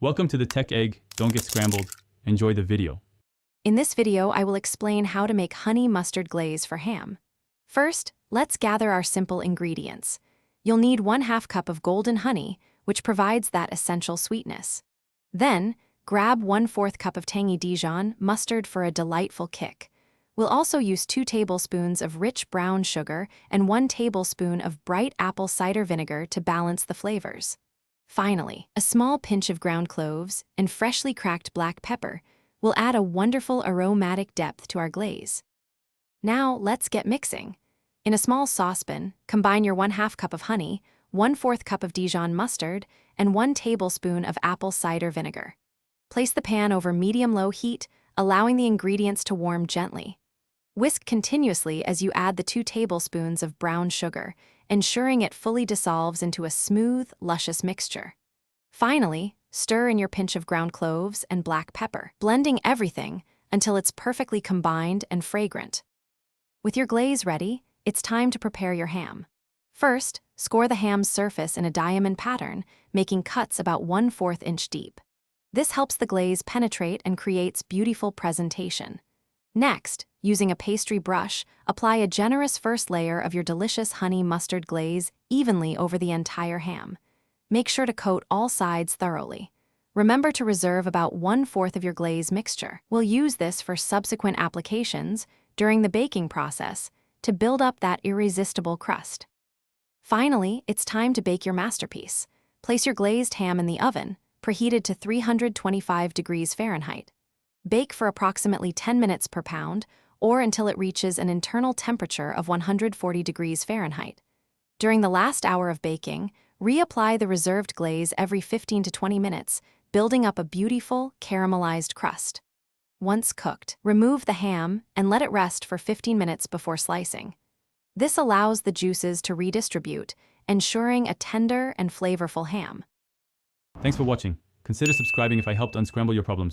Welcome to the Tech Egg. Don't get scrambled. Enjoy the video. In this video, I will explain how to make honey mustard glaze for ham. First, let's gather our simple ingredients. You'll need 1/2 cup of golden honey, which provides that essential sweetness. Then, grab 1/4 cup of tangy Dijon mustard for a delightful kick. We'll also use 2 tablespoons of rich brown sugar and 1 tablespoon of bright apple cider vinegar to balance the flavors. Finally, a small pinch of ground cloves and freshly cracked black pepper will add a wonderful aromatic depth to our glaze. Now, let's get mixing. In a small saucepan, combine your 1/2 cup of honey, 1/4 cup of Dijon mustard, and 1 tablespoon of apple cider vinegar. Place the pan over medium-low heat, allowing the ingredients to warm gently. Whisk continuously as you add the 2 tablespoons of brown sugar, ensuring it fully dissolves into a smooth, luscious mixture. Finally, stir in your pinch of ground cloves and black pepper, blending everything until it's perfectly combined and fragrant. With your glaze ready, it's time to prepare your ham. First, score the ham's surface in a diamond pattern, making cuts about 1/4 inch deep. This helps the glaze penetrate and creates beautiful presentation. Next, using a pastry brush, apply a generous first layer of your delicious honey mustard glaze evenly over the entire ham. Make sure to coat all sides thoroughly. Remember to reserve about 1/4 of your glaze mixture. We'll use this for subsequent applications during the baking process to build up that irresistible crust. Finally, it's time to bake your masterpiece. Place your glazed ham in the oven, preheated to 325 degrees Fahrenheit. Bake for approximately 10 minutes per pound, or until it reaches an internal temperature of 140 degrees Fahrenheit. During the last hour of baking, reapply the reserved glaze every 15 to 20 minutes, building up a beautiful, caramelized crust. Once cooked, remove the ham and let it rest for 15 minutes before slicing. This allows the juices to redistribute, ensuring a tender and flavorful ham. Thanks for watching. Consider subscribing if I helped unscramble your problems.